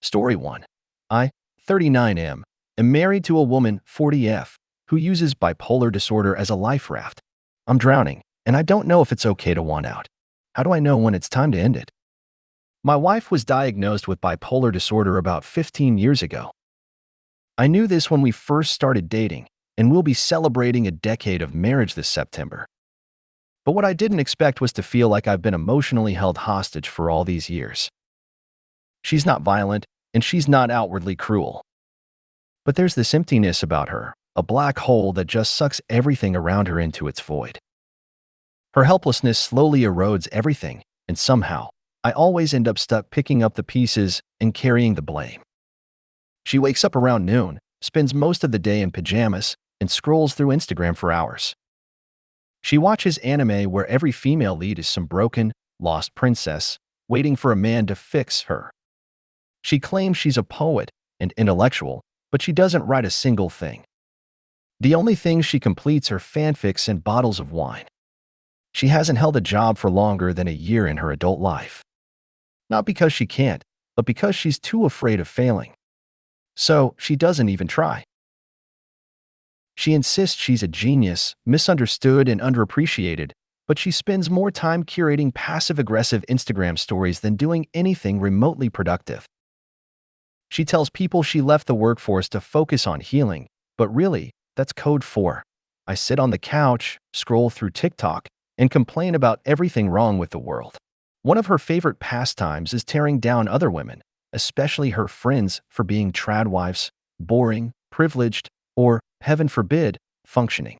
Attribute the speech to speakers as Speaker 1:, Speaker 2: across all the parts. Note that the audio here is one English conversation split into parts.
Speaker 1: Story 1. I, 39M, am married to a woman, 40F, who uses bipolar disorder as a life raft. I'm drowning, and I don't know if it's okay to want out. How do I know when it's time to end it? My wife was diagnosed with bipolar disorder about 15 years ago. I knew this when we first started dating, and we'll be celebrating a decade of marriage this September. But what I didn't expect was to feel like I've been emotionally held hostage for all these years. She's not violent, and she's not outwardly cruel. But there's this emptiness about her, a black hole that just sucks everything around her into its void. Her helplessness slowly erodes everything, and somehow, I always end up stuck picking up the pieces and carrying the blame. She wakes up around noon, spends most of the day in pajamas, and scrolls through Instagram for hours. She watches anime where every female lead is some broken, lost princess, waiting for a man to fix her. She claims she's a poet and intellectual, but she doesn't write a single thing. The only things she completes are fanfics and bottles of wine. She hasn't held a job for longer than a year in her adult life. Not because she can't, but because she's too afraid of failing. So, she doesn't even try. She insists she's a genius, misunderstood and underappreciated, but she spends more time curating passive-aggressive Instagram stories than doing anything remotely productive. She tells people she left the workforce to focus on healing, but really, that's code for I sit on the couch, scroll through TikTok, and complain about everything wrong with the world. One of her favorite pastimes is tearing down other women, especially her friends, for being trad wives, boring, privileged, or, heaven forbid, functioning.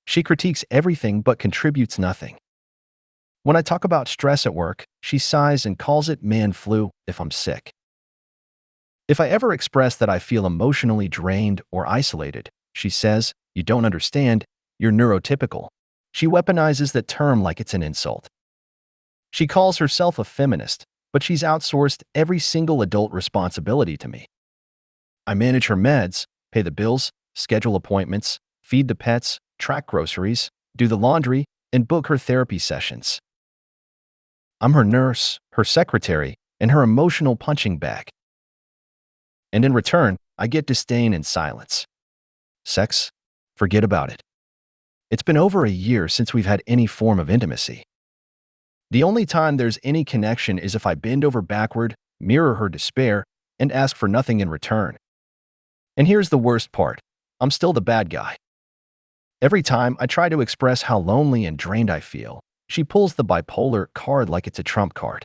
Speaker 1: She critiques everything but contributes nothing. When I talk about stress at work, she sighs and calls it man flu if I'm sick. If I ever express that I feel emotionally drained or isolated, she says, "You don't understand, you're neurotypical." She weaponizes that term like it's an insult. She calls herself a feminist, but she's outsourced every single adult responsibility to me. I manage her meds, pay the bills, schedule appointments, feed the pets, track groceries, do the laundry, and book her therapy sessions. I'm her nurse, her secretary, and her emotional punching bag. And in return, I get disdain and silence. Sex? Forget about it. It's been over a year since we've had any form of intimacy. The only time there's any connection is if I bend over backward, mirror her despair, and ask for nothing in return. And here's the worst part. I'm still the bad guy. Every time I try to express how lonely and drained I feel, she pulls the bipolar card like it's a trump card.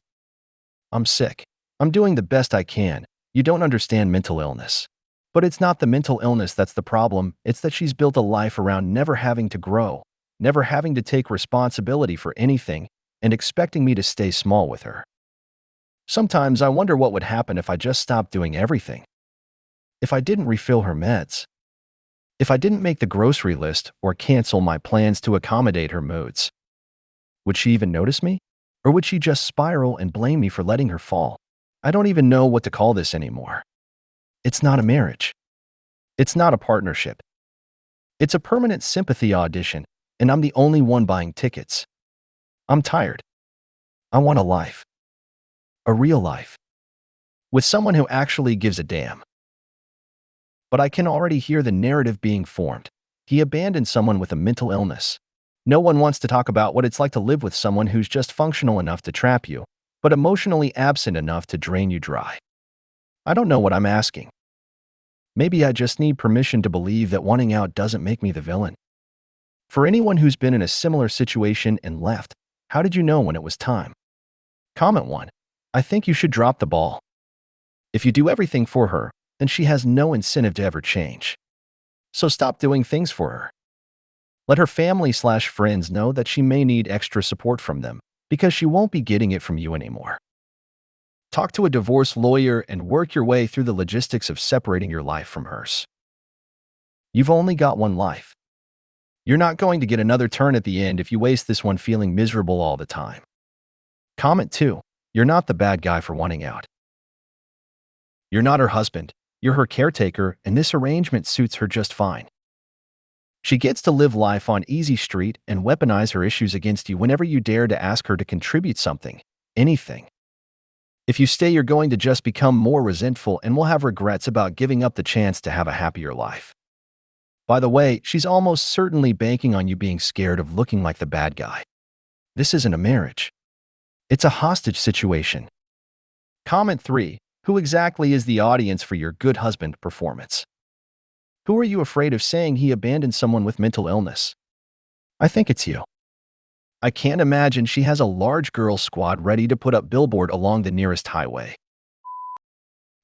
Speaker 1: I'm sick. I'm doing the best I can. You don't understand mental illness. But it's not the mental illness that's the problem, it's that she's built a life around never having to grow, never having to take responsibility for anything, and expecting me to stay small with her. Sometimes I wonder what would happen if I just stopped doing everything. If I didn't refill her meds. If I didn't make the grocery list or cancel my plans to accommodate her moods. Would she even notice me? Or would she just spiral and blame me for letting her fall? I don't even know what to call this anymore. It's not a marriage. It's not a partnership. It's a permanent sympathy audition, and I'm the only one buying tickets. I'm tired. I want a life. A real life. With someone who actually gives a damn. But I can already hear the narrative being formed. He abandoned someone with a mental illness. No one wants to talk about what it's like to live with someone who's just functional enough to trap you, but emotionally absent enough to drain you dry. I don't know what I'm asking. Maybe I just need permission to believe that wanting out doesn't make me the villain. For anyone who's been in a similar situation and left, how did you know when it was time? Comment 1. I think you should drop the ball. If you do everything for her, then she has no incentive to ever change. So stop doing things for her. Let her family/friends know that she may need extra support from them, because she won't be getting it from you anymore. Talk to a divorce lawyer and work your way through the logistics of separating your life from hers. You've only got one life. You're not going to get another turn at the end if you waste this one feeling miserable all the time. Comment 2. You're not the bad guy for wanting out. You're not her husband. You're her caretaker, and this arrangement suits her just fine. She gets to live life on easy street and weaponize her issues against you whenever you dare to ask her to contribute something, anything. If you stay, you're going to just become more resentful and will have regrets about giving up the chance to have a happier life. By the way, she's almost certainly banking on you being scared of looking like the bad guy. This isn't a marriage. It's a hostage situation. Comment 3. Who exactly is the audience for your good husband performance? Who are you afraid of saying he abandoned someone with mental illness? I think it's you. I can't imagine she has a large girl squad ready to put up billboard along the nearest highway.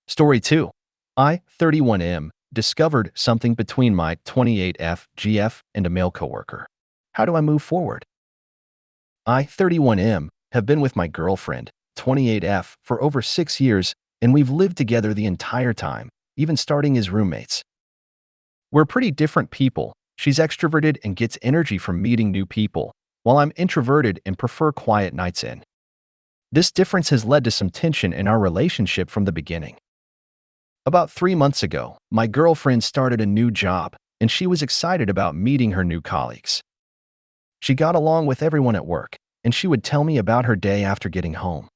Speaker 1: Story 2. I, 31M, discovered something between my 28F, GF, and a male coworker. How do I move forward? I, 31M, have been with my girlfriend, 28F, for over 6 years, and we've lived together the entire time, even starting as roommates. We're pretty different people. She's extroverted and gets energy from meeting new people, while I'm introverted and prefer quiet nights in. This difference has led to some tension in our relationship from the beginning. About 3 months ago, my girlfriend started a new job, and she was excited about meeting her new colleagues. She got along with everyone at work, and she would tell me about her day after getting home.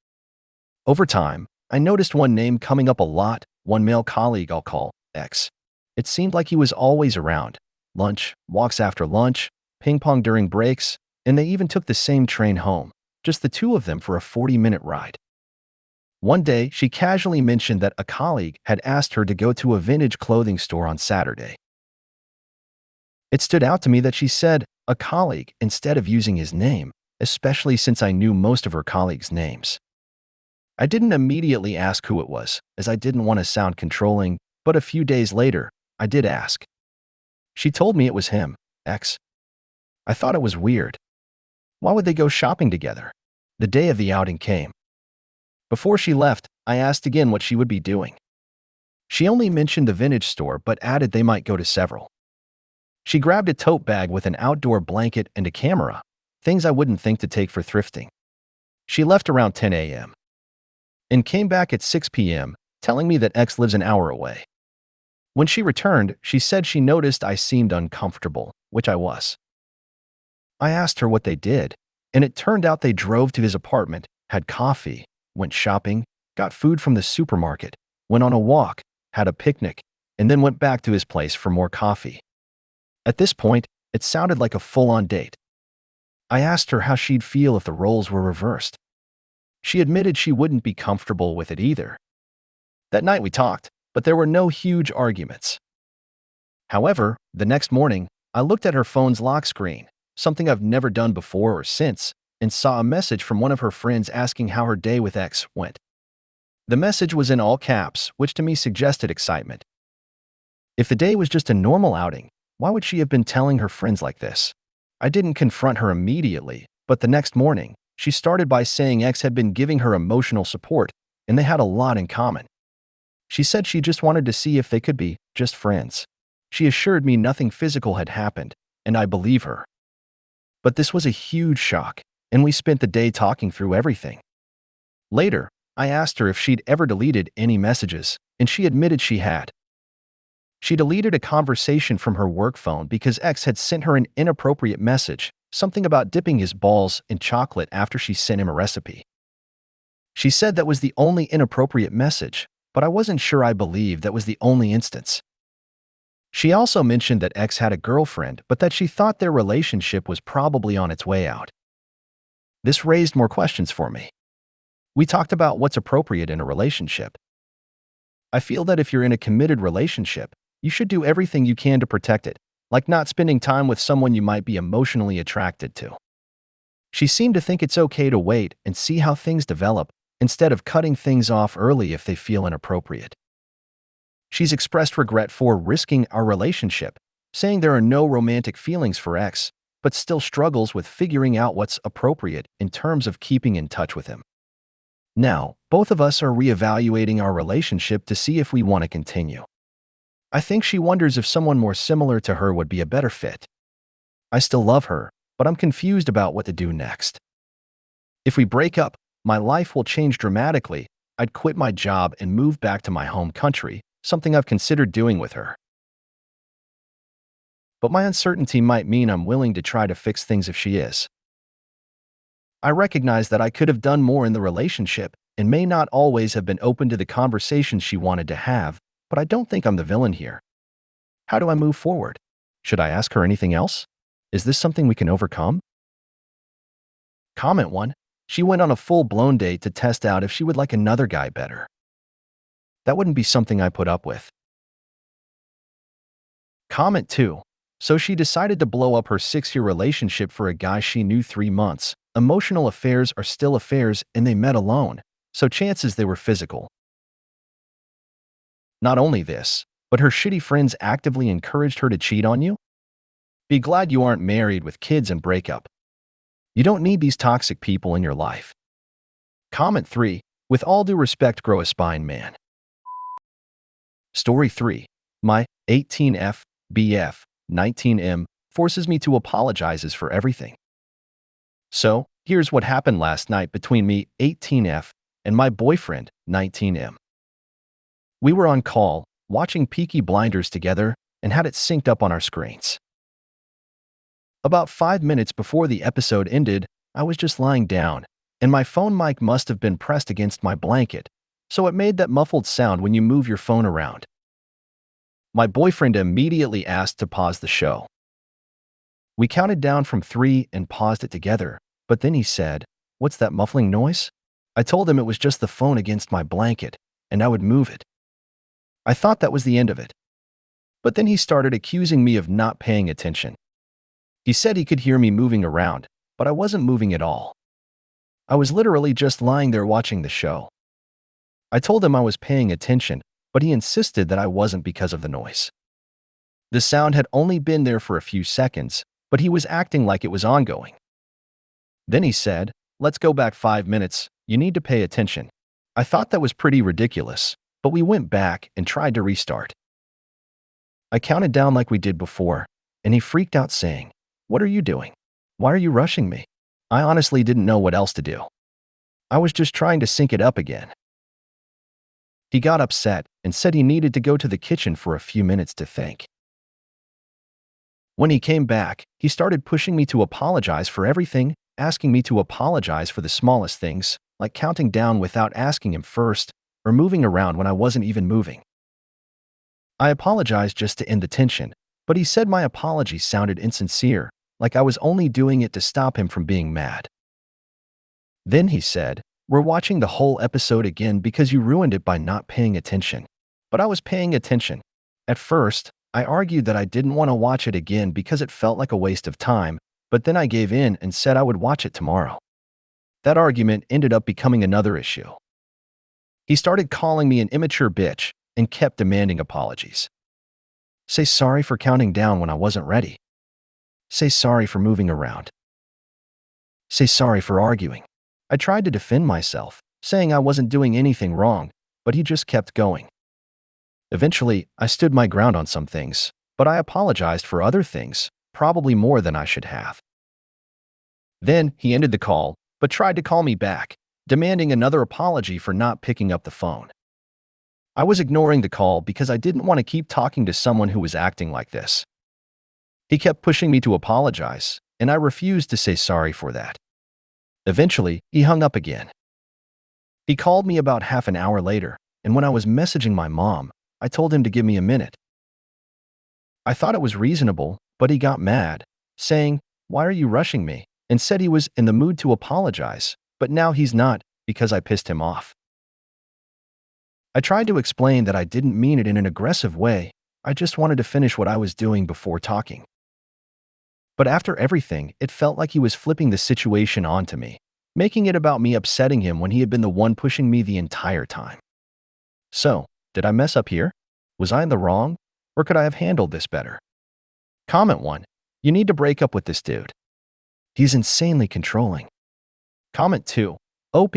Speaker 1: Over time, I noticed one name coming up a lot, one male colleague I'll call X. It seemed like he was always around. Lunch, walks after lunch, ping pong during breaks, and they even took the same train home, just the two of them for a 40-minute ride. One day, she casually mentioned that a colleague had asked her to go to a vintage clothing store on Saturday. It stood out to me that she said, a colleague, instead of using his name, especially since I knew most of her colleagues' names. I didn't immediately ask who it was, as I didn't want to sound controlling, but a few days later, I did ask. She told me it was him, X. I thought it was weird. Why would they go shopping together? The day of the outing came. Before she left, I asked again what she would be doing. She only mentioned the vintage store but added they might go to several. She grabbed a tote bag with an outdoor blanket and a camera, things I wouldn't think to take for thrifting. She left around 10 a.m. and came back at 6 p.m., telling me that X lives an hour away. When she returned, she said she noticed I seemed uncomfortable, which I was. I asked her what they did, and it turned out they drove to his apartment, had coffee, went shopping, got food from the supermarket, went on a walk, had a picnic, and then went back to his place for more coffee. At this point, it sounded like a full-on date. I asked her how she'd feel if the roles were reversed. She admitted she wouldn't be comfortable with it either. That night we talked, but there were no huge arguments. However, the next morning, I looked at her phone's lock screen, something I've never done before or since, and saw a message from one of her friends asking how her day with X went. The message was in all caps, which to me suggested excitement. If the day was just a normal outing, why would she have been telling her friends like this? I didn't confront her immediately, but the next morning, she started by saying X had been giving her emotional support, and they had a lot in common. She said she just wanted to see if they could be just friends. She assured me nothing physical had happened, and I believe her. But this was a huge shock, and we spent the day talking through everything. Later, I asked her if she'd ever deleted any messages, and she admitted she had. She deleted a conversation from her work phone because X had sent her an inappropriate message, something about dipping his balls in chocolate after she sent him a recipe. She said that was the only inappropriate message, but I wasn't sure I believed that was the only instance. She also mentioned that X had a girlfriend, but that she thought their relationship was probably on its way out. This raised more questions for me. We talked about what's appropriate in a relationship. I feel that if you're in a committed relationship, you should do everything you can to protect it, like not spending time with someone you might be emotionally attracted to. She seemed to think it's okay to wait and see how things develop, instead of cutting things off early if they feel inappropriate. She's expressed regret for risking our relationship, saying there are no romantic feelings for X, but still struggles with figuring out what's appropriate in terms of keeping in touch with him. Now, both of us are reevaluating our relationship to see if we want to continue. I think she wonders if someone more similar to her would be a better fit. I still love her, but I'm confused about what to do next. If we break up, my life will change dramatically. I'd quit my job and move back to my home country, something I've considered doing with her. But my uncertainty might mean I'm willing to try to fix things if she is. I recognize that I could have done more in the relationship, and may not always have been open to the conversations she wanted to have, but I don't think I'm the villain here. How do I move forward? Should I ask her anything else? Is this something we can overcome? Comment 1. She went on a full-blown date to test out if she would like another guy better. That wouldn't be something I put up with. Comment 2. So she decided to blow up her 6-year relationship for a guy she knew 3 months. Emotional affairs are still affairs and they met alone, so chances they were physical. Not only this, but her shitty friends actively encouraged her to cheat on you? Be glad you aren't married with kids and break up. You don't need these toxic people in your life. Comment 3. With all due respect, grow a spine, man. Story 3. My 18F BF 19M forces me to apologizes for everything. So, here's what happened last night between me, 18F, and my boyfriend, 19M. We were on call, watching Peaky Blinders together, and had it synced up on our screens. About 5 minutes before the episode ended, I was just lying down, and my phone mic must have been pressed against my blanket, so it made that muffled sound when you move your phone around. My boyfriend immediately asked to pause the show. We counted down from 3 and paused it together, but then he said, "What's that muffling noise?" I told him it was just the phone against my blanket, and I would move it. I thought that was the end of it. But then he started accusing me of not paying attention. He said he could hear me moving around, but I wasn't moving at all. I was literally just lying there watching the show. I told him I was paying attention, but he insisted that I wasn't because of the noise. The sound had only been there for a few seconds, but he was acting like it was ongoing. Then he said, "Let's go back 5 minutes, you need to pay attention." I thought that was pretty ridiculous, but we went back and tried to restart. I counted down like we did before, and he freaked out saying, "What are you doing? Why are you rushing me?" I honestly didn't know what else to do. I was just trying to sync it up again. He got upset and said he needed to go to the kitchen for a few minutes to think. When he came back, he started pushing me to apologize for everything, asking me to apologize for the smallest things, like counting down without asking him first, or moving around when I wasn't even moving. I apologized just to end the tension, but he said my apology sounded insincere, like I was only doing it to stop him from being mad. Then he said, "We're watching the whole episode again because you ruined it by not paying attention." But I was paying attention. At first, I argued that I didn't want to watch it again because it felt like a waste of time, but then I gave in and said I would watch it tomorrow. That argument ended up becoming another issue. He started calling me an immature bitch and kept demanding apologies. Say sorry for counting down when I wasn't ready. Say sorry for moving around. Say sorry for arguing. I tried to defend myself, saying I wasn't doing anything wrong, but he just kept going. Eventually, I stood my ground on some things, but I apologized for other things, probably more than I should have. Then he ended the call, but tried to call me back, demanding another apology for not picking up the phone. I was ignoring the call because I didn't want to keep talking to someone who was acting like this. He kept pushing me to apologize, and I refused to say sorry for that. Eventually, he hung up again. He called me about half an hour later, and when I was messaging my mom, I told him to give me a minute. I thought it was reasonable, but he got mad, saying, "Why are you rushing me?" and said he was in the mood to apologize, but now he's not because I pissed him off. I tried to explain that I didn't mean it in an aggressive way, I just wanted to finish what I was doing before talking. But after everything, it felt like he was flipping the situation onto me, making it about me upsetting him when he had been the one pushing me the entire time. So, did I mess up here? Was I in the wrong? Or could I have handled this better? Comment 1. You need to break up with this dude. He's insanely controlling. Comment 2. OP.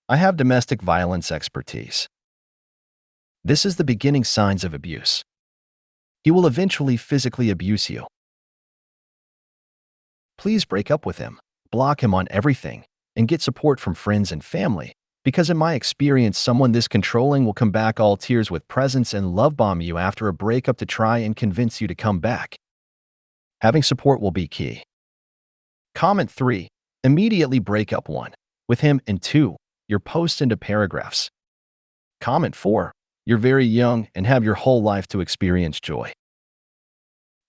Speaker 1: I have domestic violence expertise. This is the beginning signs of abuse. He will eventually physically abuse you. Please break up with him, block him on everything, and get support from friends and family, because in my experience, someone this controlling will come back all tears with presents and love bomb you after a breakup to try and convince you to come back. Having support will be key. Comment 3. Immediately break up 1 with him, and 2. your post into paragraphs. Comment 4. You're very young and have your whole life to experience joy.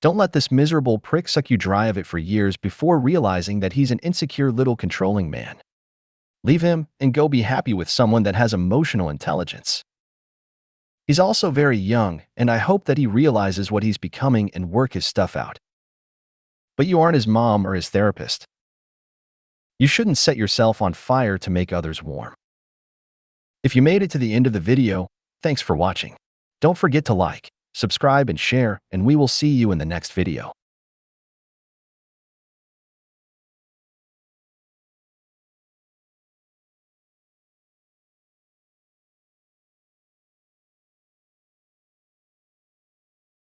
Speaker 1: Don't let this miserable prick suck you dry of it for years before realizing that he's an insecure little controlling man. Leave him and go be happy with someone that has emotional intelligence. He's also very young, and I hope that he realizes what he's becoming and work his stuff out. But you aren't his mom or his therapist. You shouldn't set yourself on fire to make others warm. If you made it to the end of the video, thanks for watching. Don't forget to like, subscribe, and share, and we will see you in the next video.